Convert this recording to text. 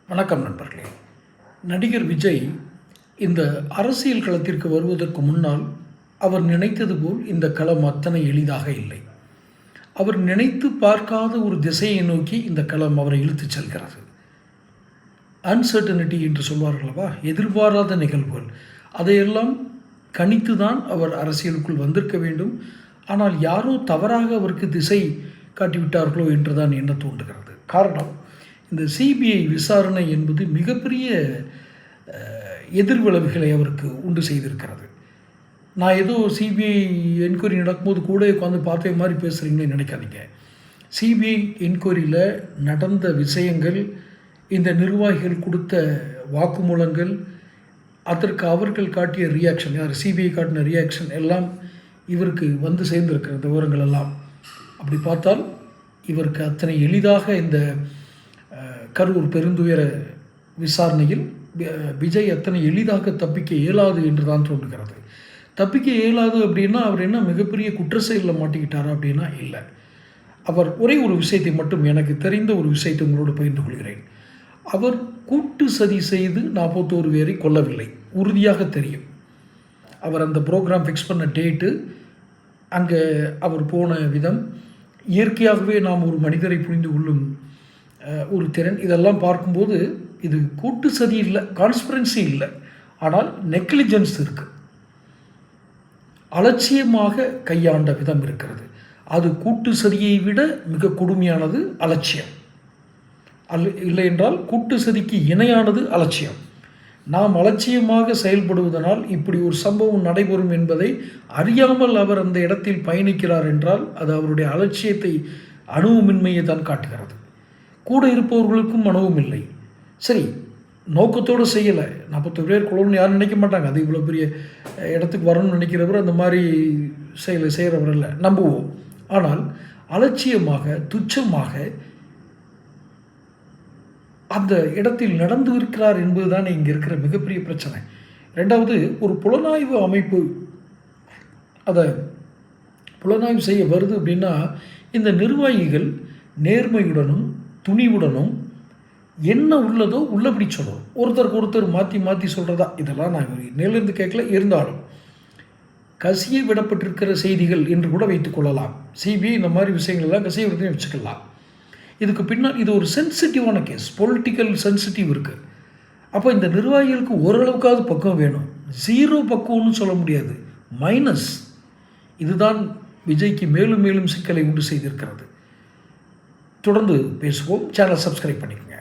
வணக்கம் நண்பர்களே. நடிகர் விஜய் இந்த அரசியல் களத்திற்கு வருவதற்கு முன்னால் அவர் நினைத்தது போல் இந்த களம் அத்தனை எளிதாக இல்லை. அவர் நினைத்து பார்க்காத ஒரு திசையை நோக்கி இந்த களம் அவரை இழுத்துச் செல்கிறது. அன்சர்டனிட்டி என்று சொல்வார்களவா, எதிர்பாராத நிகழ்வுகள், அதையெல்லாம் கணித்து தான் அவர் அரசியலுக்குள் வந்திருக்க வேண்டும். ஆனால் யாரோ தவறாக அவருக்கு திசை காட்டிவிட்டார்களோ என்று தான் எண்ண தோன்றுகிறது. காரணம், இந்த சிபிஐ விசாரணை என்பது மிகப்பெரிய எதிர்விளைவுகளை அவருக்கு உண்டு செய்திருக்கிறது. நான் ஏதோ சிபிஐ என்கொயரி நடக்கும்போது கூட உட்காந்து பார்த்த மாதிரி பேசுகிறீங்கன்னு நினைக்காதீங்க. சிபிஐ என்கொயரியில் நடந்த விஷயங்கள், இந்த நிர்வாகிகள் கொடுத்த வாக்குமூலங்கள், அதற்கு அவர்கள் காட்டிய ரியாக்ஷன், யார் சிபிஐ காட்டின ரியாக்ஷன் எல்லாம் இவருக்கு வந்து சேர்ந்திருக்கிற இந்த விவரங்கள் எல்லாம் அப்படி பார்த்தால் இவருக்கு அத்தனை எளிதாக இந்த கரூர் பெருந்துயர விசாரணையில் விஜய் அத்தனை எளிதாக தப்பிக்க இயலாது என்று தான் தோன்றுகிறது. தப்பிக்க இயலாது அப்படின்னா அவர் என்ன மிகப்பெரிய குற்ற செயலில் மாட்டிக்கிட்டாரா அப்படின்னா இல்லை. அவர் ஒரே ஒரு விஷயத்தை மட்டும், எனக்கு தெரிந்த ஒரு விஷயத்தை உங்களோடு பகிர்ந்து கொள்கிறேன். அவர் கூட்டு சதி செய்து 41 பேரை கொல்லவில்லை, உறுதியாக தெரியும். அவர் அந்த ப்ரோக்ராம் ஃபிக்ஸ் பண்ண டேட்டு, அங்கே அவர் போன விதம், இயற்கையாகவே நாம் ஒரு மனிதரை புரிந்து கொள்ளும் ஒரு திறன், இதெல்லாம் பார்க்கும்போது இது கூட்டு சதி இல்லை, கான்ஸ்பிரன்சி இல்லை, ஆனால் நெக்லிஜென்ஸ் இருக்குது. அலட்சியமாக கையாண்ட விதம் இருக்கிறது. அது கூட்டு சதியை விட மிக கொடுமையானது அலட்சியம். இல்லை என்றால் கூட்டு சதிக்கு இணையானது அலட்சியம். நாம் அலட்சியமாக செயல்படுவதனால் இப்படி ஒரு சம்பவம் நடைபெறும் என்பதை அறியாமல் அவர் அந்த இடத்தில் பயணிக்கிறார் என்றால் அது அவருடைய அலட்சியத்தை, அணுவுமின்மையை தான் காட்டுகிறது. கூட இருப்பவர்களுக்கும் அணுவும் இல்லை. சரி, நோக்கத்தோடு செய்யலை, 40 பேர் கொள்ளணும்னு யாரும் நினைக்க மாட்டாங்க. அது இவ்வளோ பெரிய இடத்துக்கு வரணும்னு நினைக்கிறவர் அந்த மாதிரி செய்கிறவர் இல்லை, நம்புவோம். ஆனால் அலட்சியமாக, துச்சமாக அந்த இடத்தில் நடந்து இருக்கிறார் என்பது தான் இங்கே இருக்கிற மிகப்பெரிய பிரச்சனை. ரெண்டாவது, ஒரு புலனாய்வு அமைப்பு அதை புலனாய்வு செய்ய வருது அப்படின்னா இந்த நிர்வாகிகள் நேர்மையுடனும் துணிவுடனும் என்ன உள்ளதோ உள்ளபடி சொல்லணும். ஒருத்தருக்கு ஒருத்தர் மாற்றி மாற்றி சொல்கிறதா, இதெல்லாம் நான் நேரிலிருந்து கேட்கல. இருந்தாலும் கசிய விடப்பட்டிருக்கிற செய்திகள் என்று கூட வைத்துக்கொள்ளலாம். சிபிஐ இந்த மாதிரி விஷயங்கள்லாம் கசிய விடத்தை வச்சுக்கலாம். இதுக்கு பின்னால் இது ஒரு சென்சிட்டிவான கேஸ், பொலிட்டிக்கல் சென்சிட்டிவ் இருக்குது. அப்போ இந்த நிர்வாகிகளுக்கு ஓரளவுக்காவது பக்குவம் வேணும். 0 பக்குவம்னு சொல்ல முடியாது, மைனஸ். இதுதான் விஜய்க்கு மேலும் மேலும் சிக்கலை உண்டு செய்திருக்கிறது. தொடர்ந்து பேசுவோம். சேனல் சப்ஸ்கிரைப் பண்ணிக்கோங்க.